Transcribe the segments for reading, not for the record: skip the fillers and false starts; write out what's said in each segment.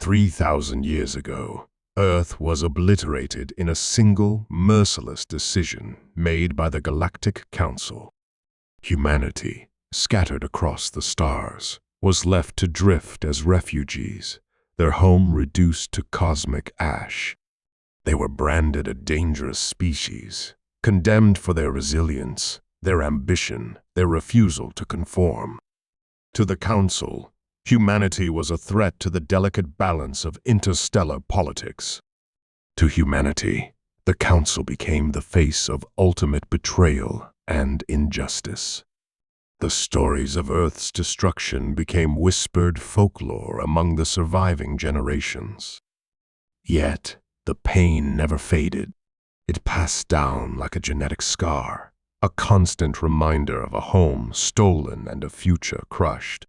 3,000 years ago, Earth was obliterated in a single, merciless decision made by the Galactic Council. Humanity, scattered across the stars, was left to drift as refugees, their home reduced to cosmic ash. They were branded a dangerous species, condemned for their resilience, their ambition, their refusal to conform. To the Council, humanity was a threat to the delicate balance of interstellar politics. To humanity, the Council became the face of ultimate betrayal and injustice. The stories of Earth's destruction became whispered folklore among the surviving generations. Yet, the pain never faded. It passed down like a genetic scar, a constant reminder of a home stolen and a future crushed.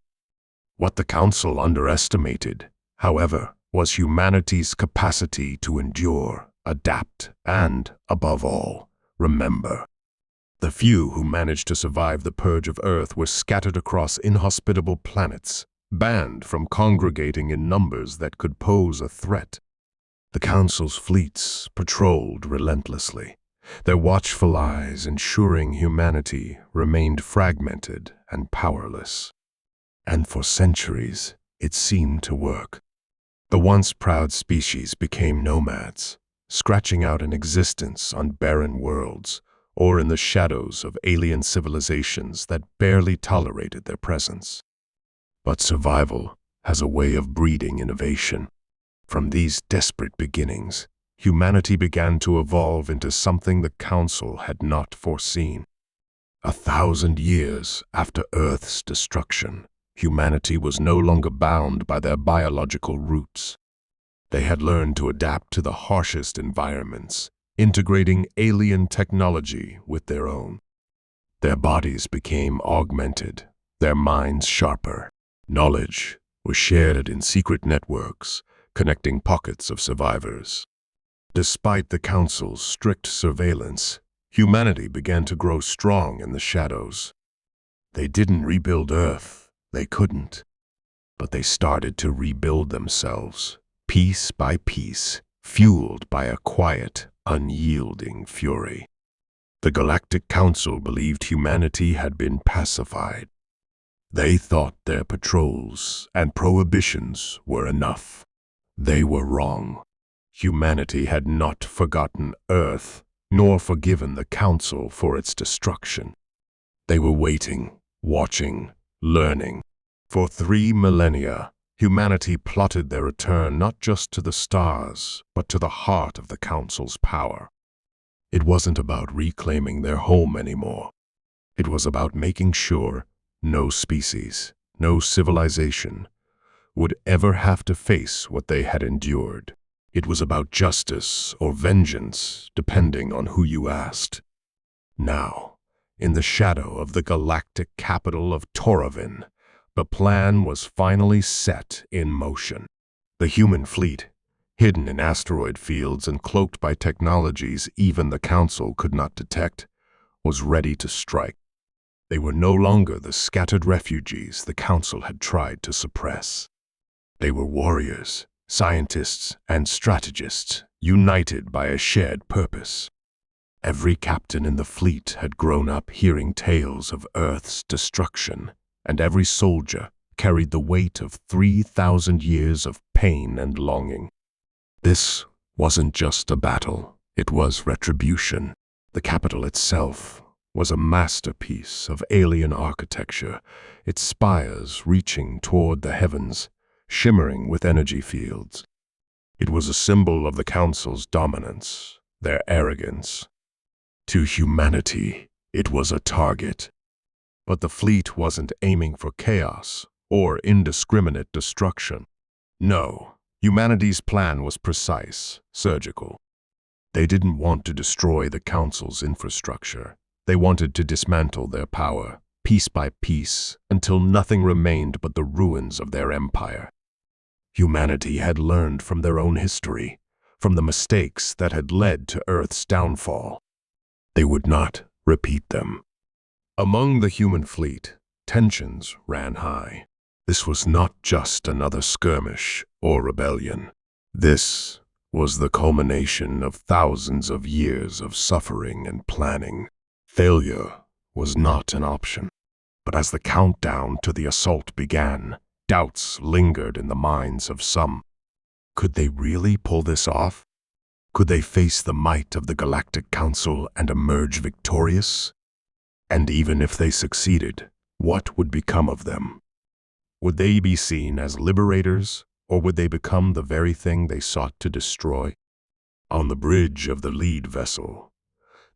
What the Council underestimated, however, was humanity's capacity to endure, adapt, and, above all, remember. The few who managed to survive the purge of Earth were scattered across inhospitable planets, banned from congregating in numbers that could pose a threat. The Council's fleets patrolled relentlessly, their watchful eyes ensuring humanity remained fragmented and powerless. And for centuries, it seemed to work. The once proud species became nomads, scratching out an existence on barren worlds or in the shadows of alien civilizations that barely tolerated their presence. But survival has a way of breeding innovation. From these desperate beginnings, humanity began to evolve into something the Council had not foreseen. 1,000 years after Earth's destruction, humanity was no longer bound by their biological roots. They had learned to adapt to the harshest environments, integrating alien technology with their own. Their bodies became augmented, their minds sharper. Knowledge was shared in secret networks, connecting pockets of survivors. Despite the Council's strict surveillance, humanity began to grow strong in the shadows. They didn't rebuild Earth, they couldn't. But they started to rebuild themselves, piece by piece, fueled by a quiet, unyielding fury. The Galactic Council believed humanity had been pacified. They thought their patrols and prohibitions were enough. They were wrong. Humanity had not forgotten Earth, nor forgiven the Council for its destruction. They were waiting, watching, learning. For 3 millennia, humanity plotted their return not just to the stars, but to the heart of the Council's power. It wasn't about reclaiming their home anymore. It was about making sure no species, no civilization, would ever have to face what they had endured. It was about justice or vengeance, depending on who you asked. Now, in the shadow of the galactic capital of Toravin, the plan was finally set in motion. The human fleet, hidden in asteroid fields and cloaked by technologies even the Council could not detect, was ready to strike. They were no longer the scattered refugees the Council had tried to suppress. They were warriors, scientists, and strategists, united by a shared purpose. Every captain in the fleet had grown up hearing tales of Earth's destruction, and every soldier carried the weight of 3,000 years of pain and longing. This wasn't just a battle, it was retribution. The capital itself was a masterpiece of alien architecture, its spires reaching toward the heavens, shimmering with energy fields. It was a symbol of the Council's dominance, their arrogance. To humanity, it was a target. But the fleet wasn't aiming for chaos or indiscriminate destruction. No, humanity's plan was precise, surgical. They didn't want to destroy the Council's infrastructure. They wanted to dismantle their power, piece by piece, until nothing remained but the ruins of their empire. Humanity had learned from their own history, from the mistakes that had led to Earth's downfall. They would not repeat them. Among the human fleet, tensions ran high. This was not just another skirmish or rebellion. This was the culmination of thousands of years of suffering and planning. Failure was not an option. But as the countdown to the assault began, doubts lingered in the minds of some. Could they really pull this off? Could they face the might of the Galactic Council and emerge victorious? And even if they succeeded, what would become of them? Would they be seen as liberators, or would they become the very thing they sought to destroy? On the bridge of the lead vessel,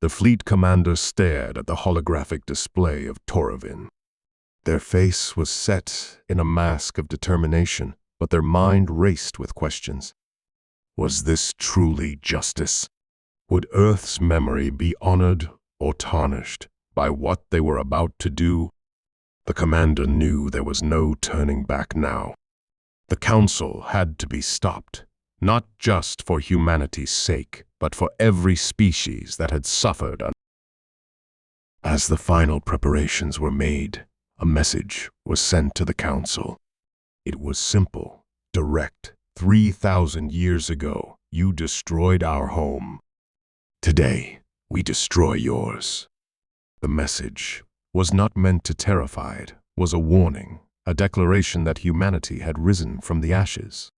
the fleet commander stared at the holographic display of Toravin. Their face was set in a mask of determination, but their mind raced with questions. Was this truly justice? Would Earth's memory be honored or tarnished by what they were about to do? The commander knew there was no turning back now. The council had to be stopped, not just for humanity's sake, but for every species that had suffered. As the final preparations were made, a message was sent to the council. It was simple, direct. 3,000 years ago, you destroyed our home. Today, we destroy yours. The message was not meant to terrify, it was a warning, a declaration that humanity had risen from the ashes.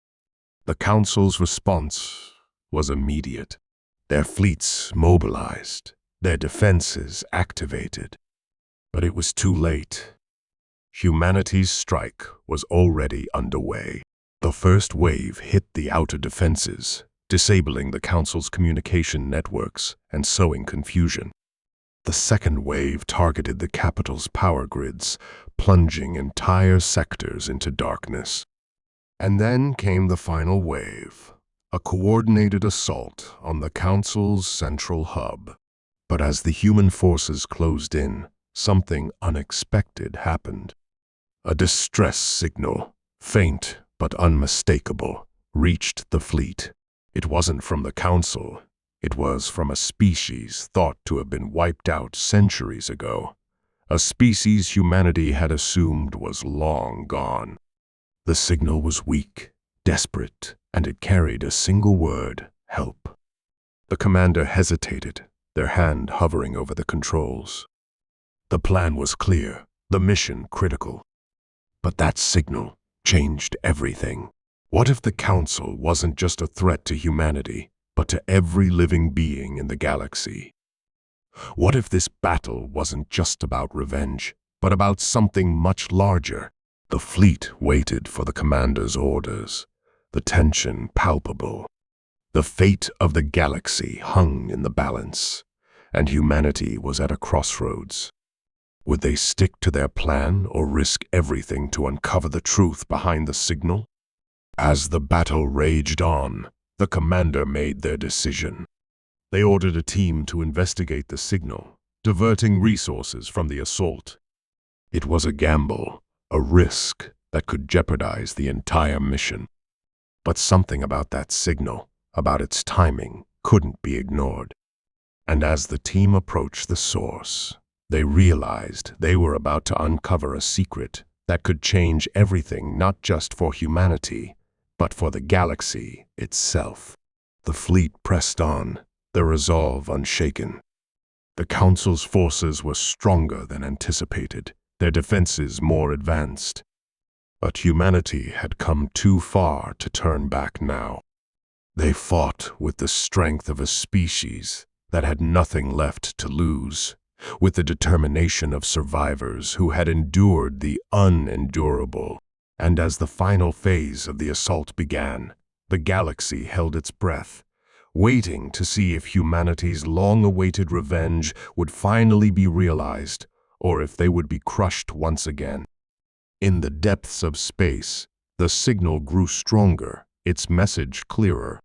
The council's response was immediate. Their fleets mobilized, their defenses activated. But it was too late. Humanity's strike was already underway. The first wave hit the outer defenses, disabling the council's communication networks and sowing confusion. The second wave targeted the capital's power grids, plunging entire sectors into darkness. And then came the final wave, a coordinated assault on the council's central hub. But as the human forces closed in, something unexpected happened. A distress signal, faint but unmistakable, reached the fleet. It wasn't from the council. It was from a species thought to have been wiped out centuries ago, a species humanity had assumed was long gone. The signal was weak, desperate, and it carried a single word: help. The commander hesitated, their hand hovering over the controls. The plan was clear, the mission critical. But that signal changed everything. What if the council wasn't just a threat to humanity, but to every living being in the galaxy? What if this battle wasn't just about revenge, but about something much larger? The fleet waited for the commander's orders, the tension palpable. The fate of the galaxy hung in the balance, and humanity was at a crossroads. Would they stick to their plan or risk everything to uncover the truth behind the signal? As the battle raged on, the commander made their decision. They ordered a team to investigate the signal, diverting resources from the assault. It was a gamble, a risk that could jeopardize the entire mission. But something about that signal, about its timing, couldn't be ignored. And as the team approached the source, they realized they were about to uncover a secret that could change everything, not just for humanity, but for the galaxy itself. The fleet pressed on, their resolve unshaken. The council's forces were stronger than anticipated, their defenses more advanced. But humanity had come too far to turn back now. They fought with the strength of a species that had nothing left to lose, with the determination of survivors who had endured the unendurable. And as the final phase of the assault began, the galaxy held its breath, waiting to see if humanity's long-awaited revenge would finally be realized, or if they would be crushed once again. In the depths of space, the signal grew stronger, its message clearer.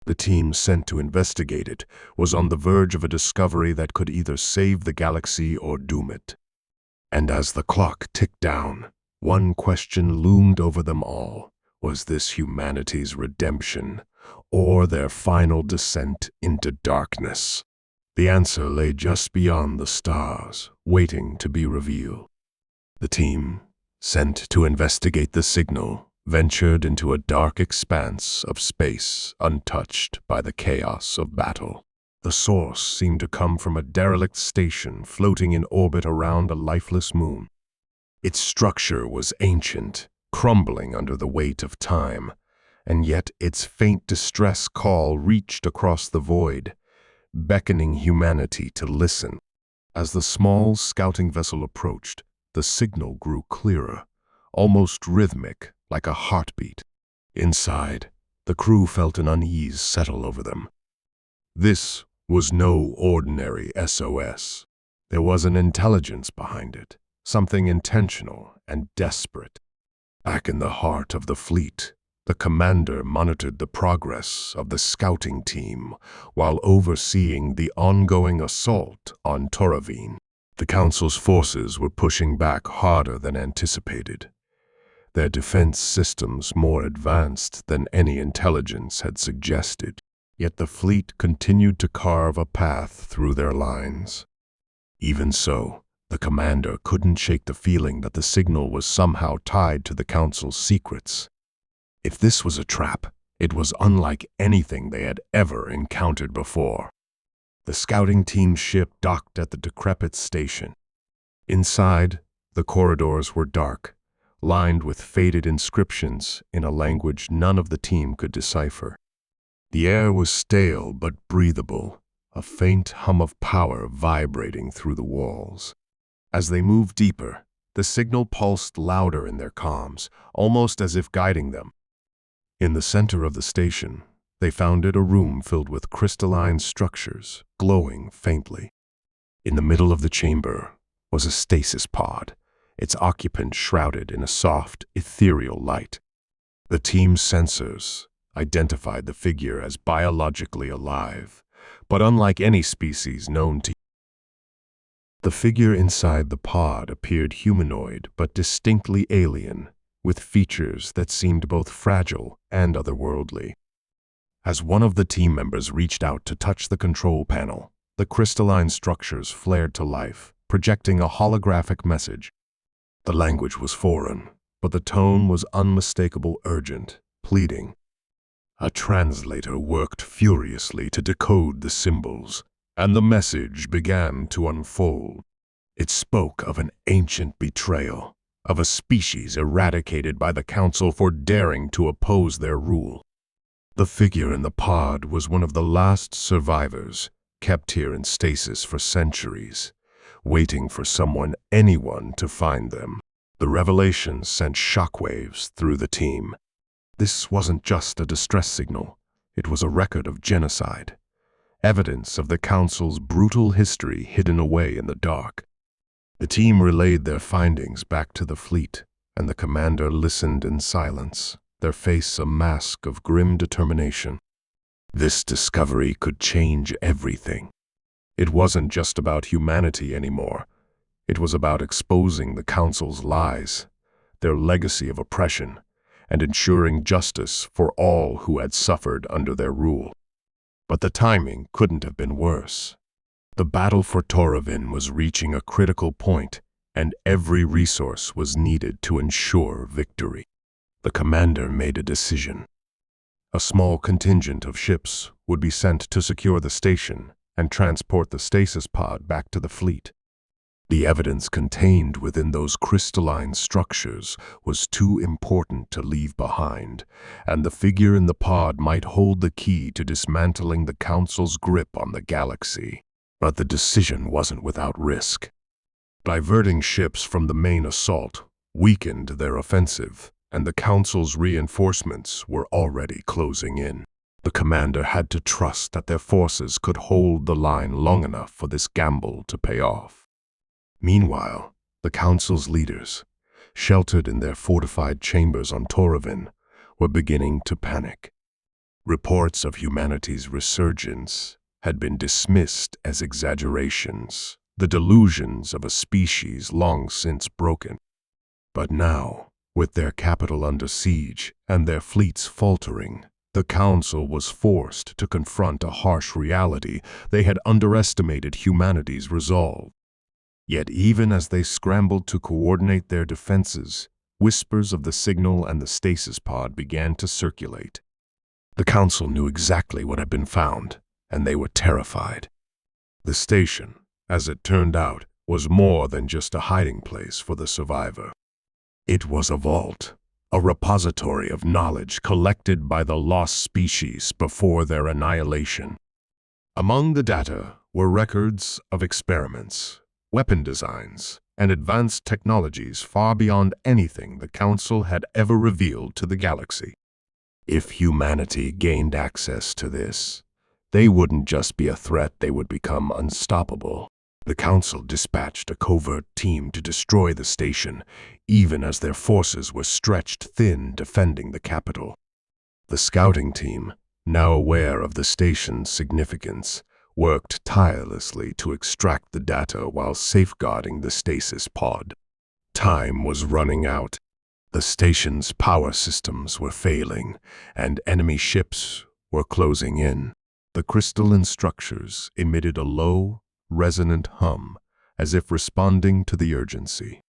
The team sent to investigate it was on the verge of a discovery that could either save the galaxy or doom it. And as the clock ticked down, one question loomed over them all. Was this humanity's redemption, or their final descent into darkness? The answer lay just beyond the stars, waiting to be revealed. The team sent to investigate the signal, ventured into a dark expanse of space untouched by the chaos of battle. The source seemed to come from a derelict station floating in orbit around a lifeless moon. Its structure was ancient, crumbling under the weight of time, and yet its faint distress call reached across the void, beckoning humanity to listen. As the small scouting vessel approached, the signal grew clearer, almost rhythmic, like a heartbeat. Inside, the crew felt an unease settle over them. This was no ordinary SOS. There was an intelligence behind it, something intentional and desperate. Back in the heart of the fleet, the commander monitored the progress of the scouting team while overseeing the ongoing assault on Toravine. The Council's forces were pushing back harder than anticipated, their defense systems more advanced than any intelligence had suggested. Yet the fleet continued to carve a path through their lines. Even so, the commander couldn't shake the feeling that the signal was somehow tied to the Council's secrets. If this was a trap, it was unlike anything they had ever encountered before. The scouting team's ship docked at the decrepit station. Inside, the corridors were dark, lined with faded inscriptions in a language none of the team could decipher. The air was stale but breathable, a faint hum of power vibrating through the walls. As they moved deeper, the signal pulsed louder in their comms, almost as if guiding them. In the center of the station, they found it a room filled with crystalline structures, glowing faintly. In the middle of the chamber was a stasis pod, its occupant shrouded in a soft, ethereal light. The team's sensors identified the figure as biologically alive, but unlike any species known to. The figure inside the pod appeared humanoid but distinctly alien, with features that seemed both fragile and otherworldly. As one of the team members reached out to touch the control panel, the crystalline structures flared to life, projecting a holographic message. The language was foreign, but the tone was unmistakable, urgent, pleading. A translator worked furiously to decode the symbols, and the message began to unfold. It spoke of an ancient betrayal, of a species eradicated by the Council for daring to oppose their rule. The figure in the pod was one of the last survivors, kept here in stasis for centuries, waiting for anyone to find them. The revelation sent shockwaves through the team. This wasn't just a distress signal, it was a record of genocide, evidence of the Council's brutal history hidden away in the dark. The team relayed their findings back to the fleet, and the commander listened in silence, their face a mask of grim determination. This discovery could change everything. It wasn't just about humanity anymore. It was about exposing the Council's lies, their legacy of oppression, and ensuring justice for all who had suffered under their rule. But the timing couldn't have been worse. The battle for Toravine was reaching a critical point, and every resource was needed to ensure victory. The commander made a decision. A small contingent of ships would be sent to secure the station and transport the stasis pod back to the fleet. The evidence contained within those crystalline structures was too important to leave behind, and the figure in the pod might hold the key to dismantling the Council's grip on the galaxy. But the decision wasn't without risk. Diverting ships from the main assault weakened their offensive, and the Council's reinforcements were already closing in. The commander had to trust that their forces could hold the line long enough for this gamble to pay off. Meanwhile, the Council's leaders, sheltered in their fortified chambers on Toravine, were beginning to panic. Reports of humanity's resurgence had been dismissed as exaggerations, the delusions of a species long since broken. But now, with their capital under siege and their fleets faltering, the Council was forced to confront a harsh reality. They had underestimated humanity's resolve. Yet even as they scrambled to coordinate their defenses, whispers of the signal and the stasis pod began to circulate. The council knew exactly what had been found, and they were terrified. The station, as it turned out, was more than just a hiding place for the survivor. It was a vault, a repository of knowledge collected by the lost species before their annihilation. Among the data were records of experiments, weapon designs, and advanced technologies far beyond anything the Council had ever revealed to the galaxy. If humanity gained access to this, they wouldn't just be a threat, they would become unstoppable. The Council dispatched a covert team to destroy the station, even as their forces were stretched thin defending the capital. The scouting team, now aware of the station's significance, worked tirelessly to extract the data while safeguarding the stasis pod. Time was running out. The station's power systems were failing, and enemy ships were closing in. The crystalline structures emitted a low, resonant hum, as if responding to the urgency.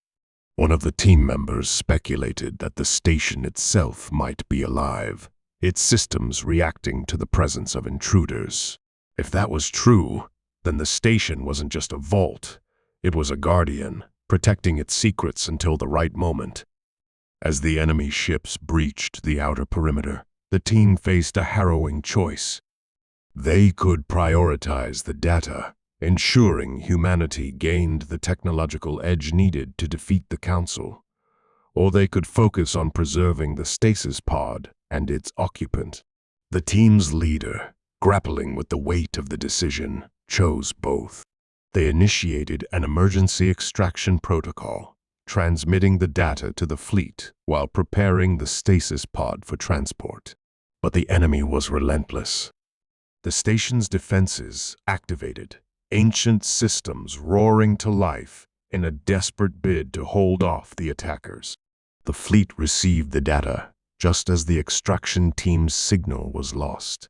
One of the team members speculated that the station itself might be alive, its systems reacting to the presence of intruders. If that was true, then the station wasn't just a vault, it was a guardian, protecting its secrets until the right moment. As the enemy ships breached the outer perimeter, the team faced a harrowing choice. They could prioritize the data, ensuring humanity gained the technological edge needed to defeat the Council, or they could focus on preserving the stasis pod and its occupant. The team's leader, grappling with the weight of the decision, chose both. They initiated an emergency extraction protocol, transmitting the data to the fleet while preparing the stasis pod for transport. But the enemy was relentless. The station's defenses activated, ancient systems roaring to life in a desperate bid to hold off the attackers. The fleet received the data just as the extraction team's signal was lost.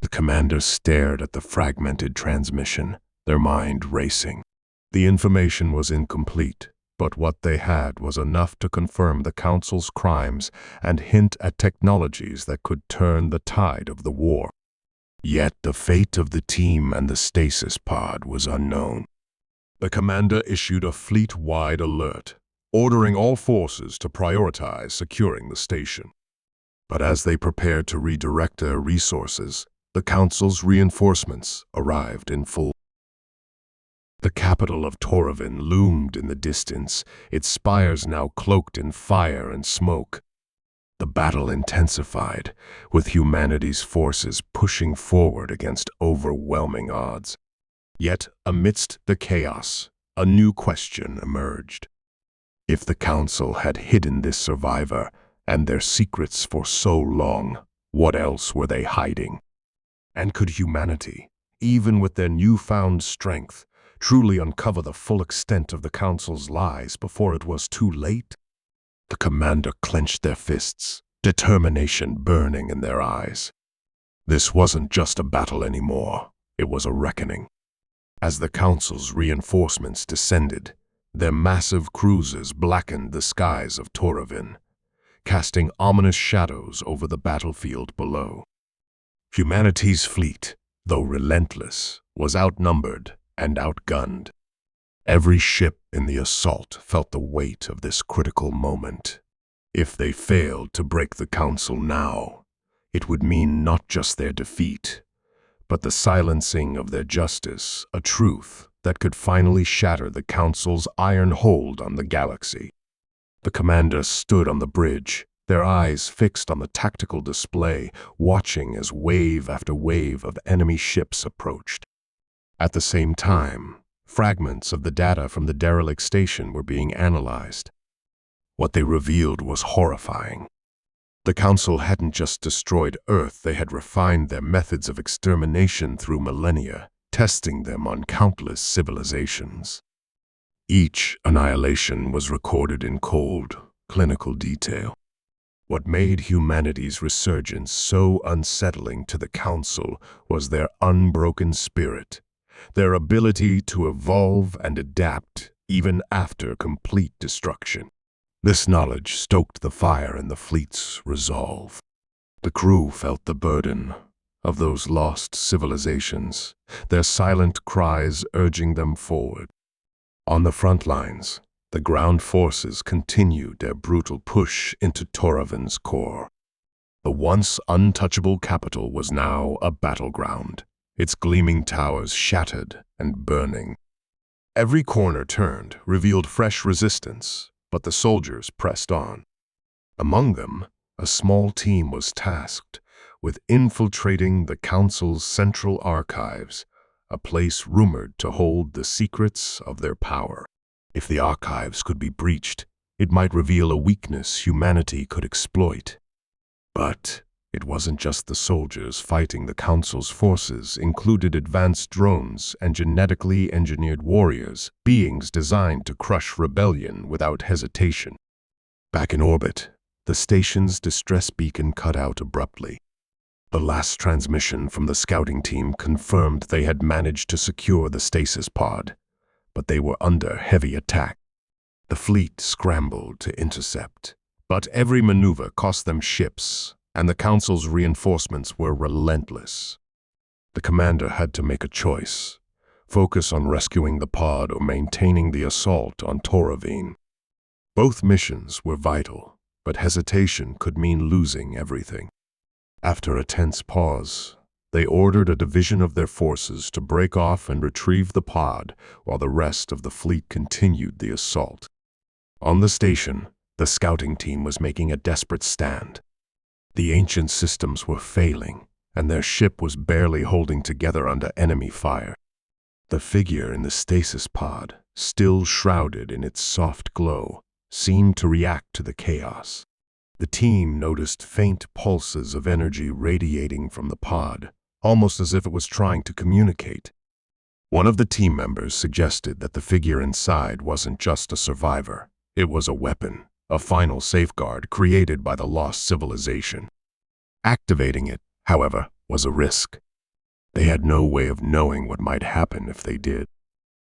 The commander stared at the fragmented transmission, their mind racing. The information was incomplete, but what they had was enough to confirm the Council's crimes and hint at technologies that could turn the tide of the war. Yet the fate of the team and the stasis pod was unknown. The commander issued a fleet-wide alert, ordering all forces to prioritize securing the station. But as they prepared to redirect their resources, the Council's reinforcements arrived in full. The capital of Toravin loomed in the distance, its spires now cloaked in fire and smoke. The battle intensified, with humanity's forces pushing forward against overwhelming odds. Yet, amidst the chaos, a new question emerged. If the Council had hidden this survivor and their secrets for so long, what else were they hiding? And could humanity, even with their newfound strength, truly uncover the full extent of the Council's lies before it was too late? The commander clenched their fists, determination burning in their eyes. This wasn't just a battle anymore, it was a reckoning. As the Council's reinforcements descended, their massive cruisers blackened the skies of Toravin, casting ominous shadows over the battlefield below. Humanity's fleet, though relentless, was outnumbered and outgunned. Every ship in the assault felt the weight of this critical moment. If they failed to break the Council now, it would mean not just their defeat, but the silencing of their justice, a truth that could finally shatter the Council's iron hold on the galaxy. The commander stood on the bridge, their eyes fixed on the tactical display, watching as wave after wave of enemy ships approached. At the same time, fragments of the data from the derelict station were being analyzed. What they revealed was horrifying. The Council hadn't just destroyed Earth, they had refined their methods of extermination through millennia, testing them on countless civilizations. Each annihilation was recorded in cold, clinical detail. What made humanity's resurgence so unsettling to the Council was their unbroken spirit, their ability to evolve and adapt even after complete destruction. This knowledge stoked the fire in the fleet's resolve. The crew felt the burden of those lost civilizations, their silent cries urging them forward. On the front lines, the ground forces continued their brutal push into Toravin's core. The once untouchable capital was now a battleground, its gleaming towers shattered and burning. Every corner turned revealed fresh resistance, but the soldiers pressed on. Among them, a small team was tasked with infiltrating the Council's central archives, a place rumored to hold the secrets of their power. If the archives could be breached, it might reveal a weakness humanity could exploit. But it wasn't just the soldiers fighting. The Council's forces included advanced drones and genetically engineered warriors, beings designed to crush rebellion without hesitation. Back in orbit, the station's distress beacon cut out abruptly. The last transmission from the scouting team confirmed they had managed to secure the stasis pod, but they were under heavy attack. The fleet scrambled to intercept, but every maneuver cost them ships, and the Council's reinforcements were relentless. The commander had to make a choice: focus on rescuing the pod or maintaining the assault on Toravine. Both missions were vital, but hesitation could mean losing everything. After a tense pause, they ordered a division of their forces to break off and retrieve the pod while the rest of the fleet continued the assault. On the station, the scouting team was making a desperate stand. The ancient systems were failing, and their ship was barely holding together under enemy fire. The figure in the stasis pod, still shrouded in its soft glow, seemed to react to the chaos. The team noticed faint pulses of energy radiating from the pod, almost as if it was trying to communicate. One of the team members suggested that the figure inside wasn't just a survivor, it was a weapon, a final safeguard created by the lost civilization. Activating it, however, was a risk. They had no way of knowing what might happen if they did.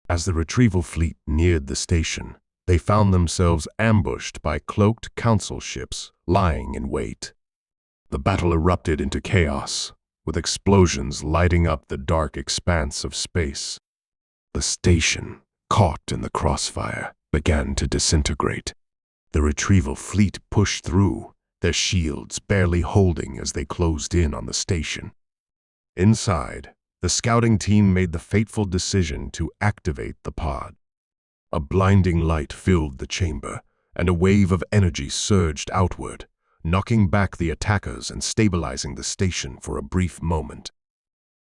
As the retrieval fleet neared the station, they found themselves ambushed by cloaked council ships lying in wait. The battle erupted into chaos, with explosions lighting up the dark expanse of space. The station, caught in the crossfire, began to disintegrate. The retrieval fleet pushed through, their shields barely holding as they closed in on the station. Inside, the scouting team made the fateful decision to activate the pod. A blinding light filled the chamber, and a wave of energy surged outward, knocking back the attackers and stabilizing the station for a brief moment.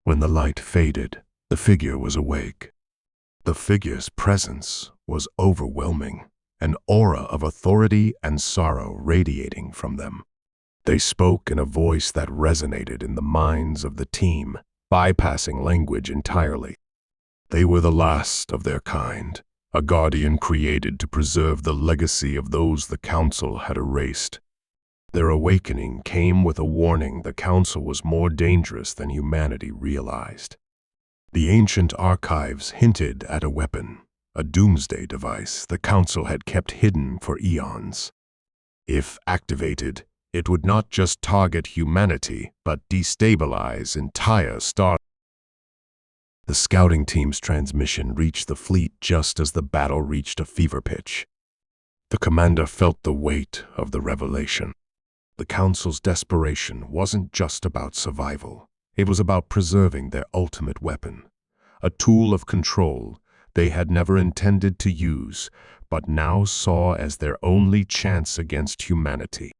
When the light faded, the figure was awake. The figure's presence was overwhelming, an aura of authority and sorrow radiating from them. They spoke in a voice that resonated in the minds of the team, bypassing language entirely. They were the last of their kind, a guardian created to preserve the legacy of those the Council had erased. Their awakening came with a warning: the Council was more dangerous than humanity realized. The ancient archives hinted at a weapon, a doomsday device the Council had kept hidden for eons. If activated, it would not just target humanity, but destabilize entire stars. The scouting team's transmission reached the fleet just as the battle reached a fever pitch. The commander felt the weight of the revelation. The Council's desperation wasn't just about survival. It was about preserving their ultimate weapon, a tool of control they had never intended to use, but now saw as their only chance against humanity.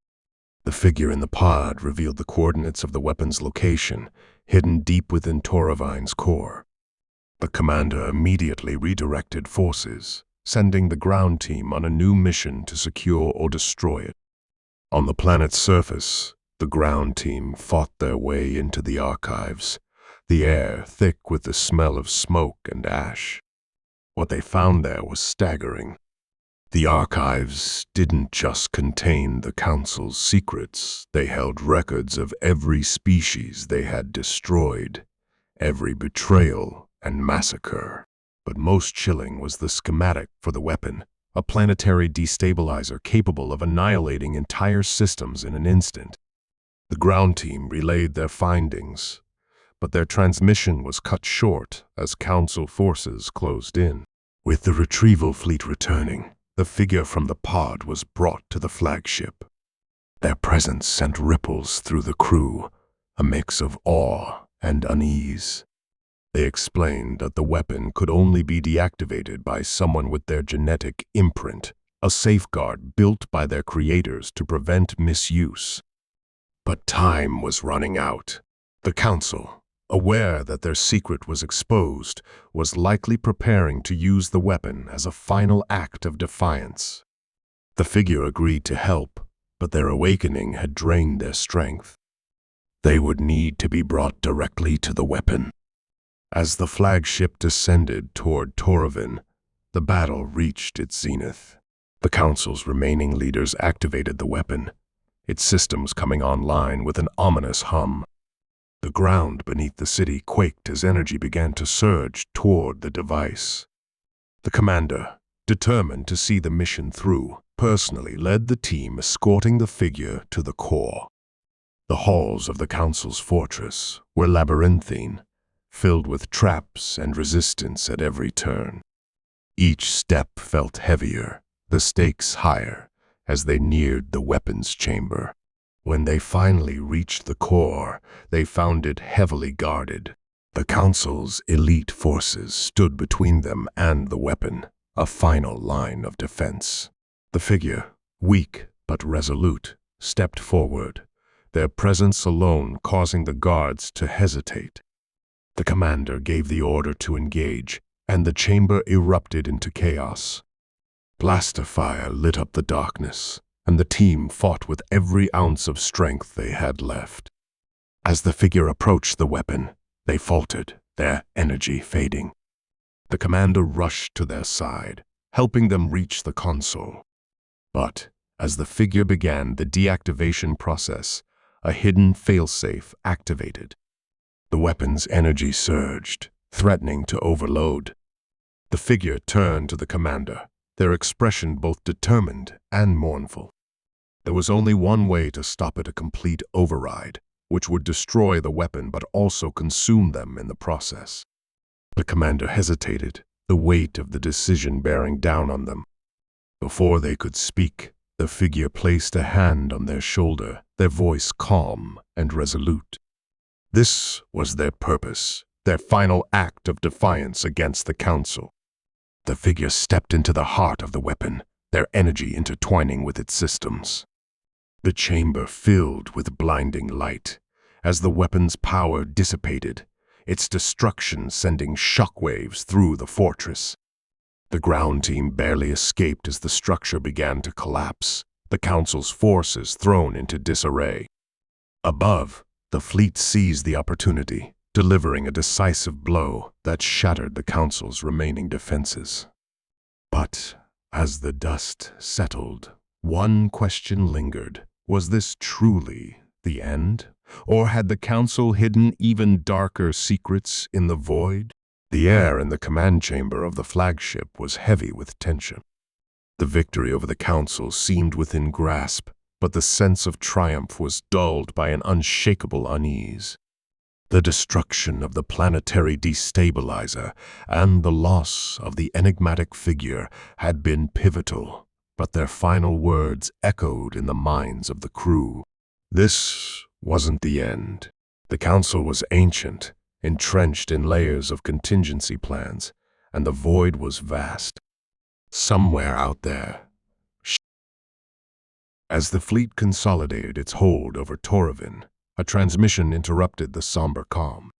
The figure in the pod revealed the coordinates of the weapon's location, hidden deep within Toravine's core. The commander immediately redirected forces, sending the ground team on a new mission to secure or destroy it. On the planet's surface, the ground team fought their way into the archives, the air thick with the smell of smoke and ash. What they found there was staggering. The archives didn't just contain the Council's secrets, they held records of every species they had destroyed, every betrayal and massacre. But most chilling was the schematic for the weapon, a planetary destabilizer capable of annihilating entire systems in an instant. The ground team relayed their findings, but their transmission was cut short as Council forces closed in. With the retrieval fleet returning, the figure from the pod was brought to the flagship. Their presence sent ripples through the crew, a mix of awe and unease. They explained that the weapon could only be deactivated by someone with their genetic imprint, a safeguard built by their creators to prevent misuse. But time was running out. The Council, aware that their secret was exposed, was likely preparing to use the weapon as a final act of defiance. The figure agreed to help, but their awakening had drained their strength. They would need to be brought directly to the weapon. As the flagship descended toward Torovin, the battle reached its zenith. The Council's remaining leaders activated the weapon, its systems coming online with an ominous hum. The ground beneath the city quaked as energy began to surge toward the device. The commander, determined to see the mission through, personally led the team escorting the figure to the core. The halls of the Council's fortress were labyrinthine, filled with traps and resistance at every turn. Each step felt heavier, the stakes higher, as they neared the weapons chamber. When they finally reached the core, they found it heavily guarded. The Council's elite forces stood between them and the weapon, a final line of defense. The figure, weak but resolute, stepped forward, their presence alone causing the guards to hesitate. The commander gave the order to engage, and the chamber erupted into chaos. Blaster fire lit up the darkness, and the team fought with every ounce of strength they had left. As the figure approached the weapon, they faltered, their energy fading. The commander rushed to their side, helping them reach the console. But as the figure began the deactivation process, a hidden failsafe activated. The weapon's energy surged, threatening to overload. The figure turned to the commander, their expression both determined and mournful. There was only one way to stop it: a complete override, which would destroy the weapon but also consume them in the process. The commander hesitated, the weight of the decision bearing down on them. Before they could speak, the figure placed a hand on their shoulder, their voice calm and resolute. This was their purpose, their final act of defiance against the Council. The figure stepped into the heart of the weapon, their energy intertwining with its systems. The chamber filled with blinding light. As the weapon's power dissipated, its destruction sending shockwaves through the fortress. The ground team barely escaped as the structure began to collapse, the Council's forces thrown into disarray. Above, the fleet seized the opportunity, delivering a decisive blow that shattered the Council's remaining defenses. But as the dust settled, one question lingered. Was this truly the end? Or had the Council hidden even darker secrets in the void? The air in the command chamber of the flagship was heavy with tension. The victory over the Council seemed within grasp, but the sense of triumph was dulled by an unshakable unease. The destruction of the planetary destabilizer and the loss of the enigmatic figure had been pivotal, but their final words echoed in the minds of the crew. This wasn't the end. The Council was ancient, entrenched in layers of contingency plans, and the void was vast. Somewhere out there. As the fleet consolidated its hold over Torovin, a transmission interrupted the somber calm.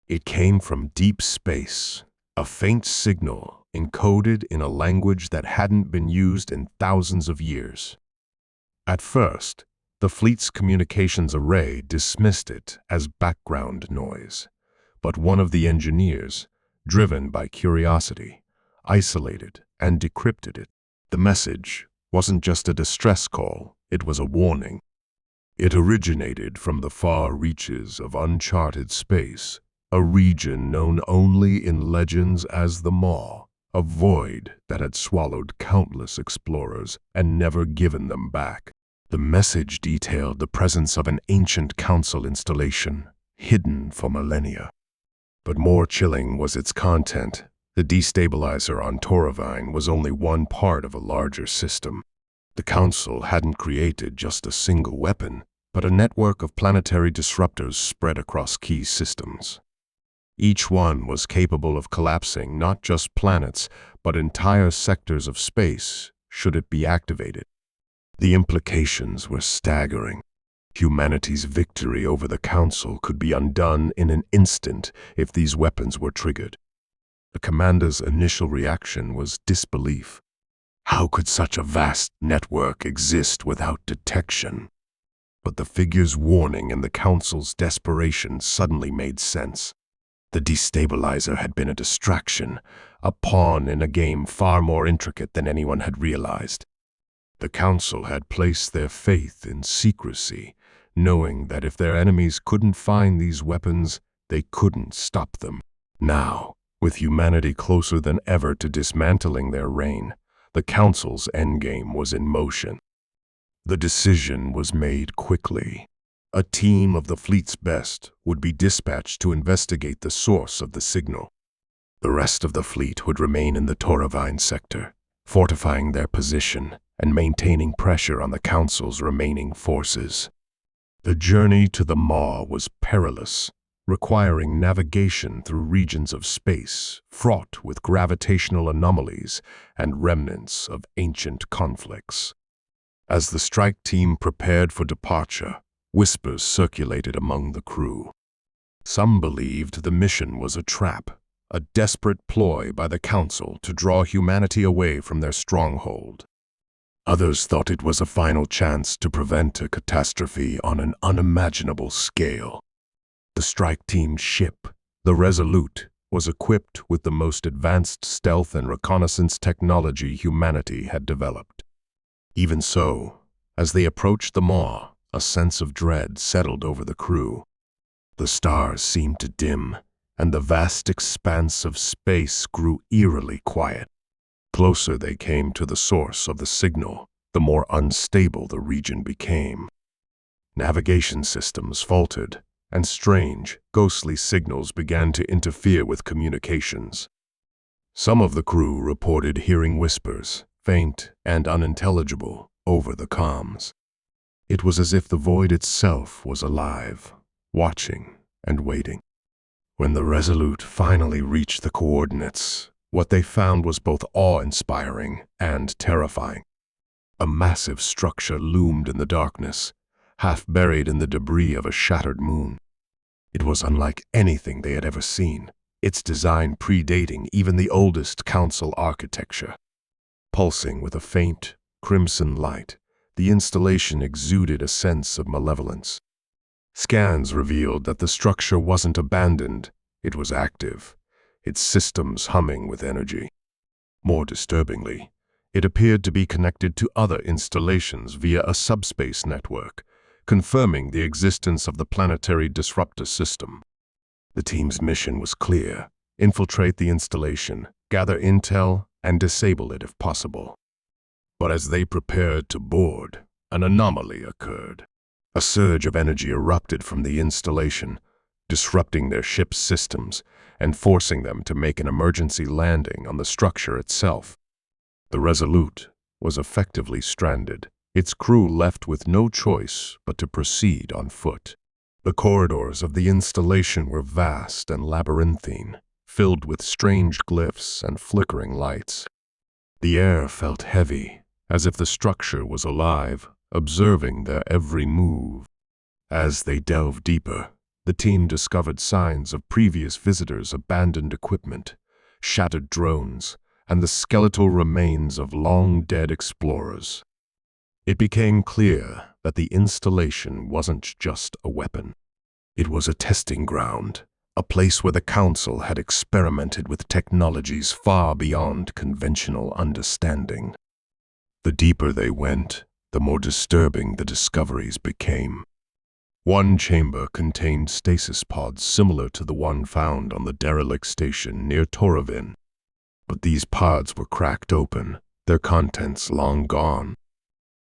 It came from deep space, a faint signal encoded in a language that hadn't been used in thousands of years. At first, the fleet's communications array dismissed it as background noise, but one of the engineers, driven by curiosity, isolated and decrypted it. The message wasn't just a distress call, it was a warning. It originated from the far reaches of uncharted space, a region known only in legends as the Maw, a void that had swallowed countless explorers and never given them back. The message detailed the presence of an ancient council installation, hidden for millennia. But more chilling was its content. The destabilizer on Toravine was only one part of a larger system. The council hadn't created just a single weapon, but a network of planetary disruptors spread across key systems. Each one was capable of collapsing not just planets, but entire sectors of space, should it be activated. The implications were staggering. Humanity's victory over the Council could be undone in an instant if these weapons were triggered. The commander's initial reaction was disbelief. How could such a vast network exist without detection? But the figure's warning and the Council's desperation suddenly made sense. The destabilizer had been a distraction, a pawn in a game far more intricate than anyone had realized. The Council had placed their faith in secrecy, knowing that if their enemies couldn't find these weapons, they couldn't stop them. Now, with humanity closer than ever to dismantling their reign, the Council's endgame was in motion. The decision was made quickly. A team of the fleet's best would be dispatched to investigate the source of the signal. The rest of the fleet would remain in the Toravine sector, fortifying their position and maintaining pressure on the Council's remaining forces. The journey to the Maw was perilous, requiring navigation through regions of space fraught with gravitational anomalies and remnants of ancient conflicts. As the strike team prepared for departure, whispers circulated among the crew. Some believed the mission was a trap, a desperate ploy by the Council to draw humanity away from their stronghold. Others thought it was a final chance to prevent a catastrophe on an unimaginable scale. The strike team's ship, the Resolute, was equipped with the most advanced stealth and reconnaissance technology humanity had developed. Even so, as they approached the Maw, a sense of dread settled over the crew. The stars seemed to dim, and the vast expanse of space grew eerily quiet. Closer they came to the source of the signal, the more unstable the region became. Navigation systems faltered, and strange, ghostly signals began to interfere with communications. Some of the crew reported hearing whispers, faint and unintelligible, over the comms. It was as if the void itself was alive, watching and waiting. When the Resolute finally reached the coordinates, what they found was both awe-inspiring and terrifying. A massive structure loomed in the darkness, half buried in the debris of a shattered moon. It was unlike anything they had ever seen, its design predating even the oldest Council architecture. Pulsing with a faint, crimson light, the installation exuded a sense of malevolence. Scans revealed that the structure wasn't abandoned, it was active, its systems humming with energy. More disturbingly, it appeared to be connected to other installations via a subspace network, confirming the existence of the planetary disruptor system. The team's mission was clear: infiltrate the installation, gather intel, and disable it if possible. But as they prepared to board, an anomaly occurred. A surge of energy erupted from the installation, disrupting their ship's systems and forcing them to make an emergency landing on the structure itself. The Resolute was effectively stranded, its crew left with no choice but to proceed on foot. The corridors of the installation were vast and labyrinthine, filled with strange glyphs and flickering lights. The air felt heavy, as if the structure was alive, observing their every move. As they delved deeper, the team discovered signs of previous visitors' abandoned equipment, shattered drones, and the skeletal remains of long-dead explorers. It became clear that the installation wasn't just a weapon. It was a testing ground, a place where the Council had experimented with technologies far beyond conventional understanding. The deeper they went, the more disturbing the discoveries became. One chamber contained stasis pods similar to the one found on the derelict station near Toravine. But these pods were cracked open, their contents long gone.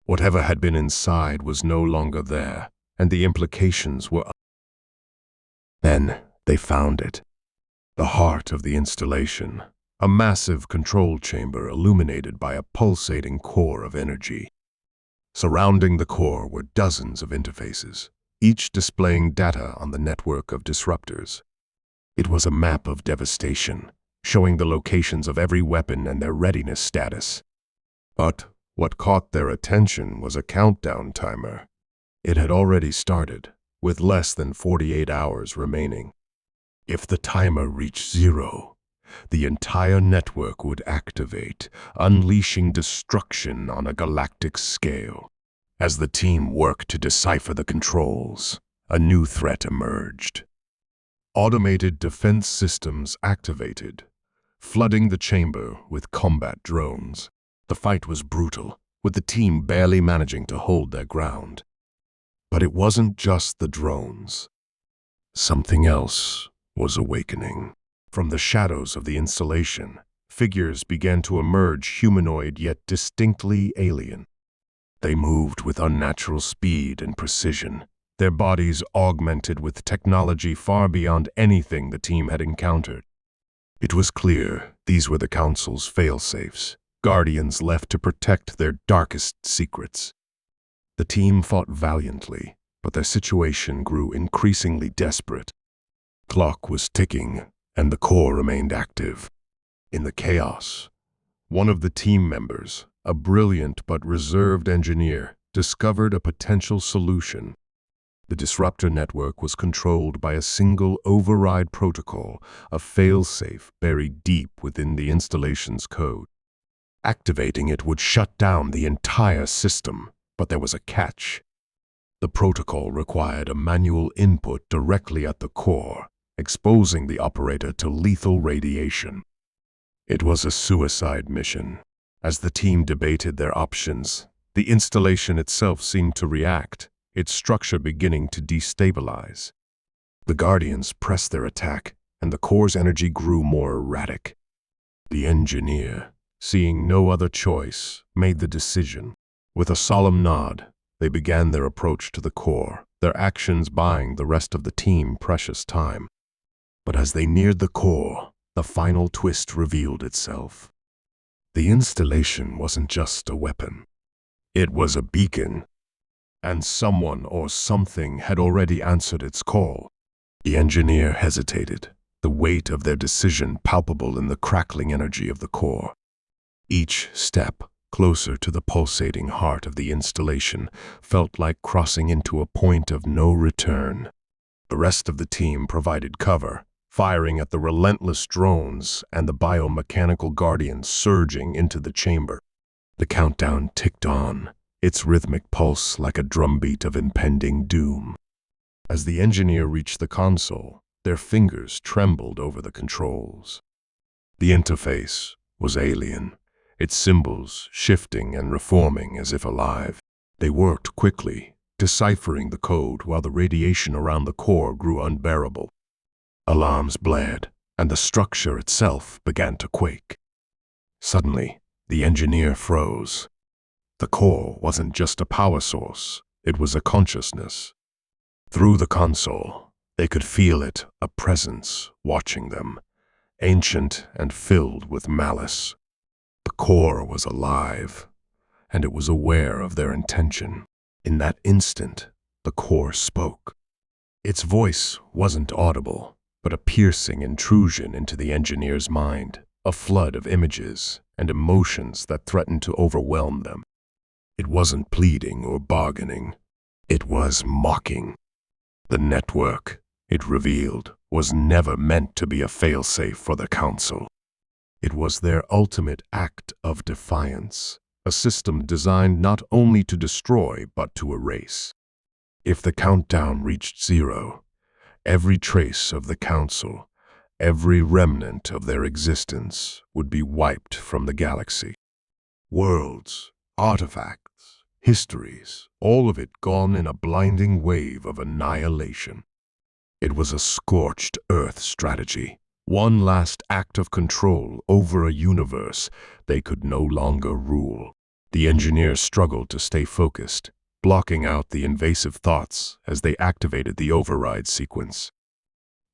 Whatever had been inside was no longer there, and the implications were... Then they found it. The heart of the installation, a massive control chamber illuminated by a pulsating core of energy. Surrounding the core were dozens of interfaces, each displaying data on the network of disruptors. It was a map of devastation, showing the locations of every weapon and their readiness status. But what caught their attention was a countdown timer. It had already started, with less than 48 hours remaining. If the timer reached 0, the entire network would activate, unleashing destruction on a galactic scale. As the team worked to decipher the controls, a new threat emerged. Automated defense systems activated, flooding the chamber with combat drones. The fight was brutal, with the team barely managing to hold their ground. But it wasn't just the drones. Something else was awakening. From the shadows of the installation, figures began to emerge, humanoid yet distinctly alien. They moved with unnatural speed and precision, their bodies augmented with technology far beyond anything the team had encountered. It was clear these were the Council's failsafes, guardians left to protect their darkest secrets. The team fought valiantly, but their situation grew increasingly desperate. Clock was ticking, and the core remained active. In the chaos, one of the team members, a brilliant but reserved engineer, discovered a potential solution. The disruptor network was controlled by a single override protocol, a failsafe buried deep within the installation's code. Activating it would shut down the entire system, but there was a catch. The protocol required a manual input directly at the core, exposing the operator to lethal radiation. It was a suicide mission. As the team debated their options, the installation itself seemed to react, its structure beginning to destabilize. The Guardians pressed their attack, and the core's energy grew more erratic. The engineer, seeing no other choice, made the decision. With a solemn nod, they began their approach to the core, their actions buying the rest of the team precious time. But as they neared the core, the final twist revealed itself. The installation wasn't just a weapon. It was a beacon, and someone or something had already answered its call. The engineer hesitated, the weight of their decision palpable in the crackling energy of the core. Each step closer to the pulsating heart of the installation felt like crossing into a point of no return. The rest of the team provided cover, firing at the relentless drones and the biomechanical guardians surging into the chamber. The countdown ticked on, its rhythmic pulse like a drumbeat of impending doom. As the engineer reached the console, their fingers trembled over the controls. The interface was alien, its symbols shifting and reforming as if alive. They worked quickly, deciphering the code while the radiation around the core grew unbearable. Alarms blared, and the structure itself began to quake. Suddenly, the engineer froze. The core wasn't just a power source, it was a consciousness. Through the console, they could feel it, a presence watching them, ancient and filled with malice. The core was alive, and it was aware of their intention. In that instant, the core spoke. Its voice wasn't audible, but a piercing intrusion into the engineer's mind, a flood of images and emotions that threatened to overwhelm them. It wasn't pleading or bargaining. It was mocking. The network, it revealed, was never meant to be a failsafe for the Council. It was their ultimate act of defiance, a system designed not only to destroy but to erase. If the countdown reached 0, every trace of the Council, every remnant of their existence would be wiped from the galaxy. Worlds, artifacts, histories, all of it gone in a blinding wave of annihilation. It was a scorched earth strategy, One last act of control over a universe they could no longer rule. The engineers struggled to stay focused, blocking out the invasive thoughts as they activated the override sequence.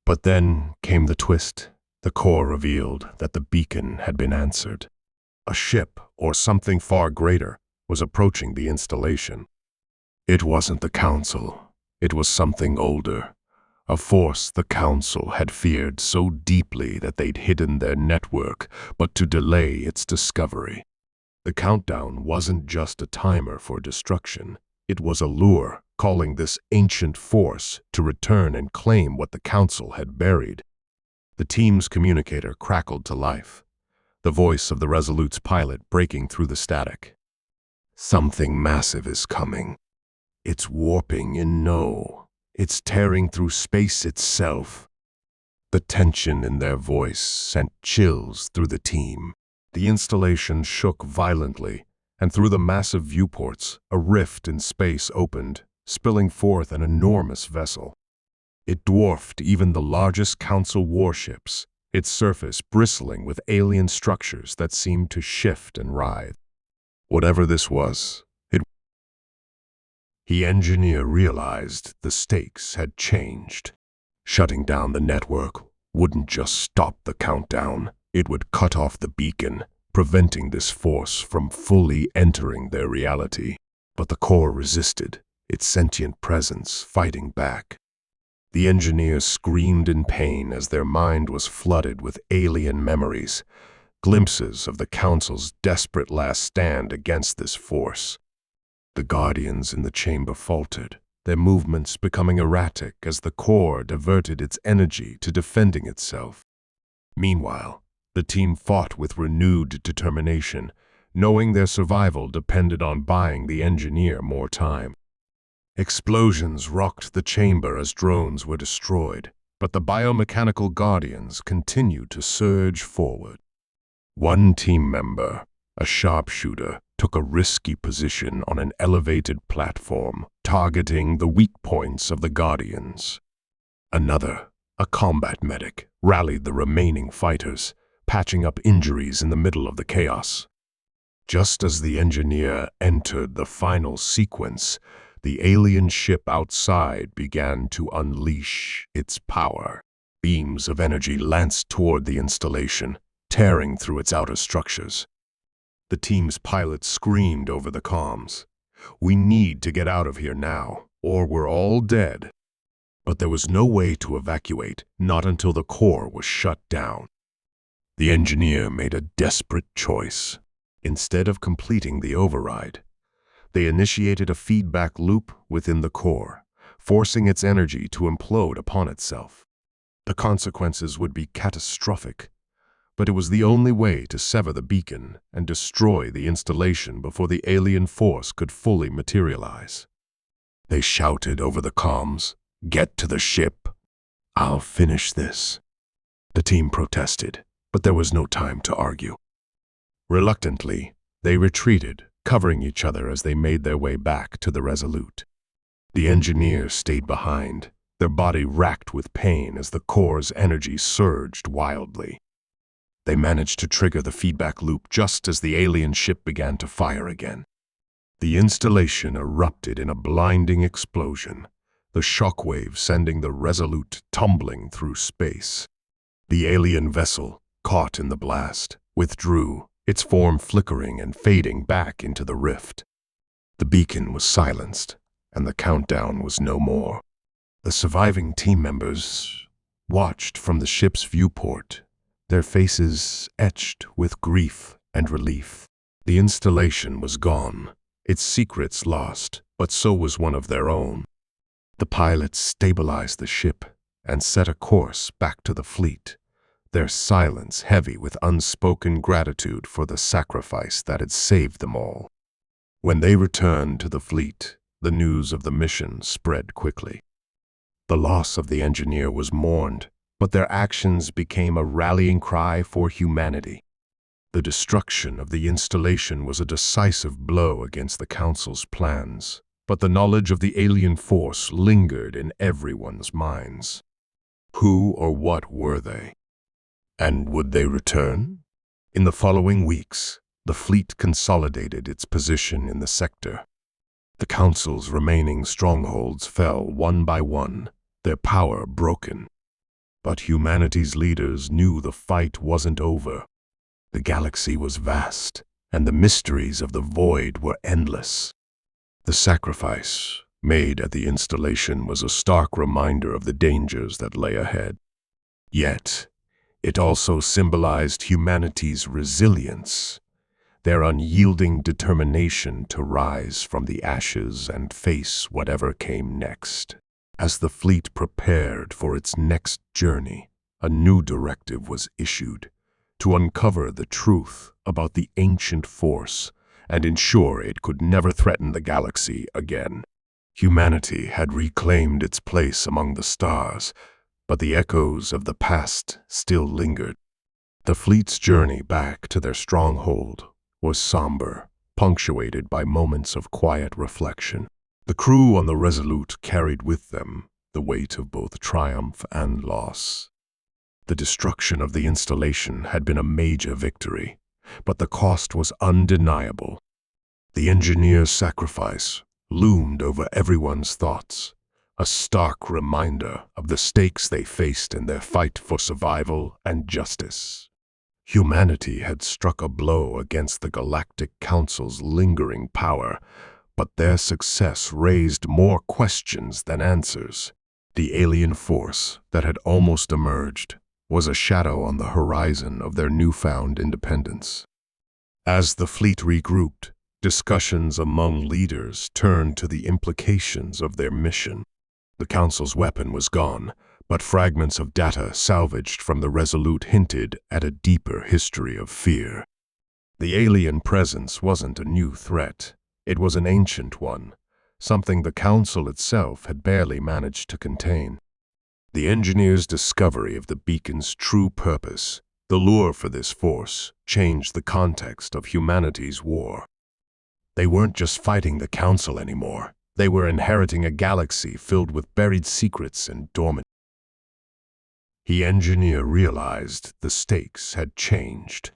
But then came the twist. The core revealed that the beacon had been answered. A ship, or something far greater, was approaching the installation. It wasn't the Council. It was something older. A force the Council had feared so deeply that they'd hidden their network, but to delay its discovery. The countdown wasn't just a timer for destruction. It was a lure, calling this ancient force to return and claim what the Council had buried. The team's communicator crackled to life, the voice of the Resolute's pilot breaking through the static. Something massive is coming. It's warping in no. It's tearing through space itself. The tension in their voice sent chills through the team. The installation shook violently, and through the massive viewports, a rift in space opened, spilling forth an enormous vessel. It dwarfed even the largest Council warships, its surface bristling with alien structures that seemed to shift and writhe. Whatever this was, the engineer realized the stakes had changed. Shutting down the network wouldn't just stop the countdown, it would cut off the beacon, preventing this force from fully entering their reality. But the core resisted, its sentient presence fighting back. The engineers screamed in pain as their mind was flooded with alien memories, glimpses of the Council's desperate last stand against this force. The Guardians in the chamber faltered, their movements becoming erratic as the core diverted its energy to defending itself. Meanwhile, the team fought with renewed determination, knowing their survival depended on buying the engineer more time. Explosions rocked the chamber as drones were destroyed, but the biomechanical Guardians continued to surge forward. One team member, a sharpshooter, took a risky position on an elevated platform, targeting the weak points of the Guardians. Another, a combat medic, rallied the remaining fighters, patching up injuries in the middle of the chaos. Just as the engineer entered the final sequence, the alien ship outside began to unleash its power. Beams of energy lanced toward the installation, tearing through its outer structures. The team's pilot screamed over the comms, "We need to get out of here now, or we're all dead." But there was no way to evacuate, not until the core was shut down. The engineer made a desperate choice. Instead of completing the override, they initiated a feedback loop within the core, forcing its energy to implode upon itself. The consequences would be catastrophic, but it was the only way to sever the beacon and destroy the installation before the alien force could fully materialize. They shouted over the comms, "Get to the ship! I'll finish this." The team protested, but there was no time to argue. Reluctantly, they retreated, covering each other as they made their way back to the Resolute. The engineers stayed behind, their body racked with pain as the core's energy surged wildly. They managed to trigger the feedback loop just as the alien ship began to fire again. The installation erupted in a blinding explosion, the shockwave sending the Resolute tumbling through space. The alien vessel, caught in the blast, withdrew, its form flickering and fading back into the rift. The beacon was silenced, and the countdown was no more. The surviving team members watched from the ship's viewport, their faces etched with grief and relief. The installation was gone, its secrets lost, but so was one of their own. The pilots stabilized the ship and set a course back to the fleet, their silence heavy with unspoken gratitude for the sacrifice that had saved them all. When they returned to the fleet, the news of the mission spread quickly. The loss of the engineer was mourned, but their actions became a rallying cry for humanity. The destruction of the installation was a decisive blow against the Council's plans, but the knowledge of the alien force lingered in everyone's minds. Who or what were they? And would they return? In the following weeks, the fleet consolidated its position in the sector. The Council's remaining strongholds fell one by one, their power broken. But humanity's leaders knew the fight wasn't over. The galaxy was vast, and the mysteries of the void were endless. The sacrifice made at the installation was a stark reminder of the dangers that lay ahead. Yet, it also symbolized humanity's resilience, their unyielding determination to rise from the ashes and face whatever came next. As the fleet prepared for its next journey, a new directive was issued to uncover the truth about the ancient force and ensure it could never threaten the galaxy again. Humanity had reclaimed its place among the stars, but the echoes of the past still lingered. The fleet's journey back to their stronghold was somber, punctuated by moments of quiet reflection. The crew on the Resolute carried with them the weight of both triumph and loss. The destruction of the installation had been a major victory, but the cost was undeniable. The engineer's sacrifice loomed over everyone's thoughts, a stark reminder of the stakes they faced in their fight for survival and justice. Humanity had struck a blow against the Galactic Council's lingering power, but their success raised more questions than answers. The alien force that had almost emerged was a shadow on the horizon of their newfound independence. As the fleet regrouped, discussions among leaders turned to the implications of their mission. The Council's weapon was gone, but fragments of data salvaged from the Resolute hinted at a deeper history of fear. The alien presence wasn't a new threat. It was an ancient one, something the Council itself had barely managed to contain. The engineer's discovery of the beacon's true purpose, the lure for this force, changed the context of humanity's war. They weren't just fighting the Council anymore. They were inheriting a galaxy filled with buried secrets and dormant. The engineer realized the stakes had changed.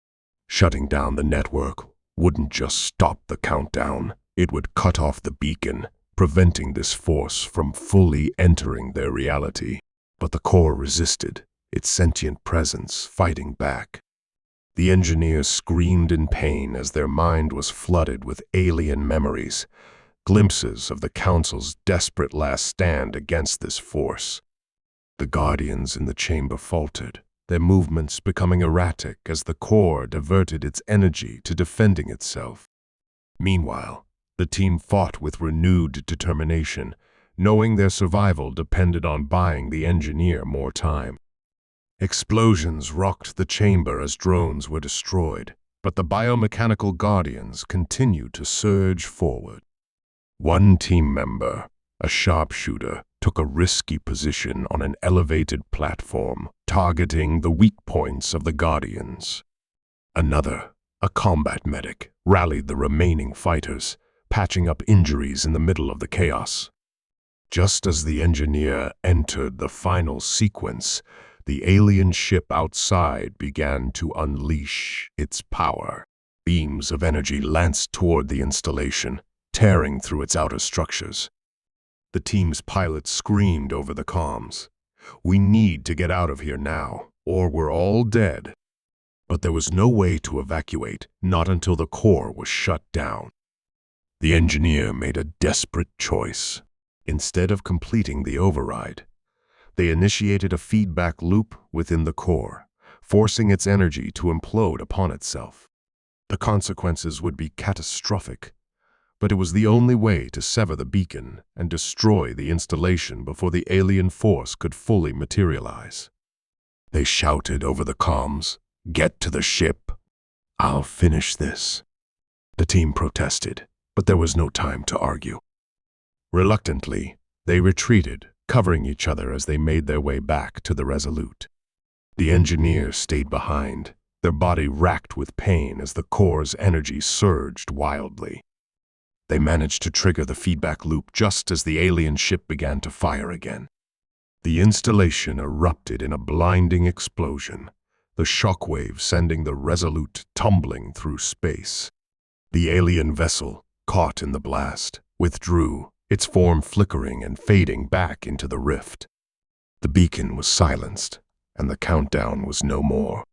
Shutting down the network wouldn't just stop the countdown. It would cut off the beacon, preventing this force from fully entering their reality. But the core resisted, its sentient presence fighting back. The engineers screamed in pain as their mind was flooded with alien memories, glimpses of the Council's desperate last stand against this force. The Guardians in the chamber faltered, their movements becoming erratic as the core diverted its energy to defending itself. Meanwhile, the team fought with renewed determination, knowing their survival depended on buying the engineer more time. Explosions rocked the chamber as drones were destroyed, but the biomechanical Guardians continued to surge forward. One team member, a sharpshooter, took a risky position on an elevated platform, targeting the weak points of the Guardians. Another, a combat medic, rallied the remaining fighters, patching up injuries in the middle of the chaos. Just as the engineer entered the final sequence, the alien ship outside began to unleash its power. Beams of energy lanced toward the installation, tearing through its outer structures. The team's pilot screamed over the comms, "We need to get out of here now, or we're all dead." But there was no way to evacuate, not until the core was shut down. The engineer made a desperate choice. Instead of completing the override, they initiated a feedback loop within the core, forcing its energy to implode upon itself. The consequences would be catastrophic, but it was the only way to sever the beacon and destroy the installation before the alien force could fully materialize. They shouted over the comms, "Get to the ship. I'll finish this." The team protested, but there was no time to argue. Reluctantly, they retreated, covering each other as they made their way back to the Resolute. The engineers stayed behind, their body racked with pain as the core's energy surged wildly. They managed to trigger the feedback loop just as the alien ship began to fire again. The installation erupted in a blinding explosion, the shockwave sending the Resolute tumbling through space. The alien vessel, caught in the blast, withdrew, its form flickering and fading back into the rift. The beacon was silenced, and the countdown was no more.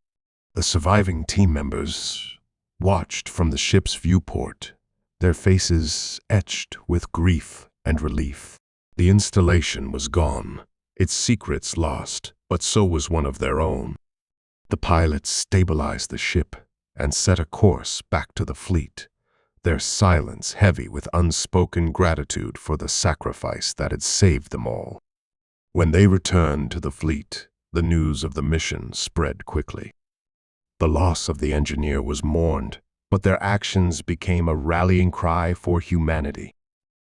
The surviving team members watched from the ship's viewport, their faces etched with grief and relief. The installation was gone, its secrets lost, but so was one of their own. The pilots stabilized the ship and set a course back to the fleet, their silence heavy with unspoken gratitude for the sacrifice that had saved them all. When they returned to the fleet, the news of the mission spread quickly. The loss of the engineer was mourned, but their actions became a rallying cry for humanity.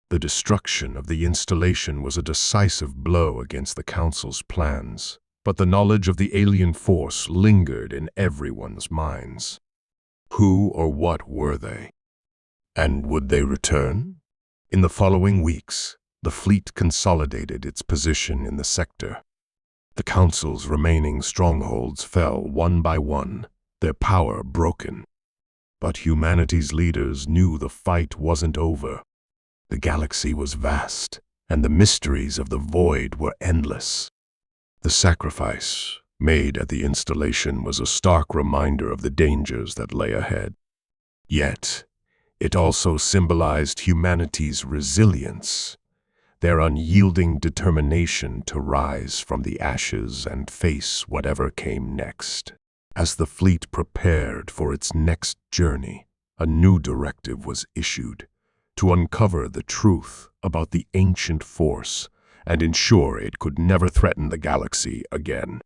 The destruction of the installation was a decisive blow against the Council's plans, but the knowledge of the alien force lingered in everyone's minds. Who or what were they? And would they return? In the following weeks, the fleet consolidated its position in the sector. The Council's remaining strongholds fell one by one, their power broken. But humanity's leaders knew the fight wasn't over. The galaxy was vast, and the mysteries of the void were endless. The sacrifice made at the installation was a stark reminder of the dangers that lay ahead. Yet, it also symbolized humanity's resilience, their unyielding determination to rise from the ashes and face whatever came next. As the fleet prepared for its next journey, a new directive was issued to uncover the truth about the ancient force and ensure it could never threaten the galaxy again.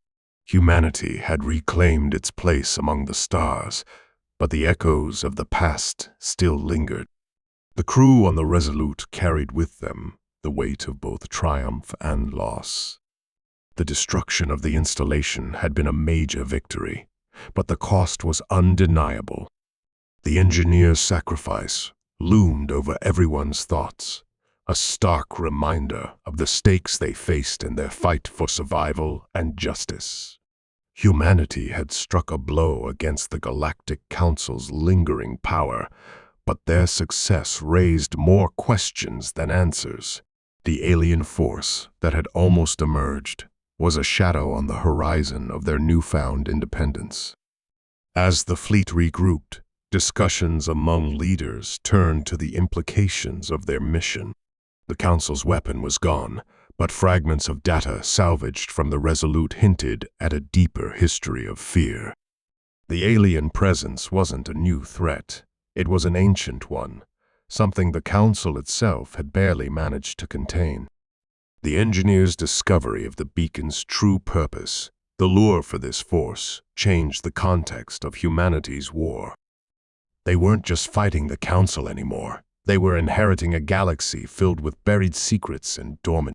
Humanity had reclaimed its place among the stars, but the echoes of the past still lingered. The crew on the Resolute carried with them the weight of both triumph and loss. The destruction of the installation had been a major victory, but the cost was undeniable. The engineer's sacrifice loomed over everyone's thoughts, a stark reminder of the stakes they faced in their fight for survival and justice. Humanity had struck a blow against the Galactic Council's lingering power, but their success raised more questions than answers. The alien force that had almost emerged was a shadow on the horizon of their newfound independence. As the fleet regrouped, discussions among leaders turned to the implications of their mission. The Council's weapon was gone, but fragments of data salvaged from the Resolute hinted at a deeper history of fear. The alien presence wasn't a new threat. It was an ancient one, something the Council itself had barely managed to contain. The engineer's discovery of the beacon's true purpose, the lure for this force, changed the context of humanity's war. They weren't just fighting the Council anymore. They were inheriting a galaxy filled with buried secrets and dormant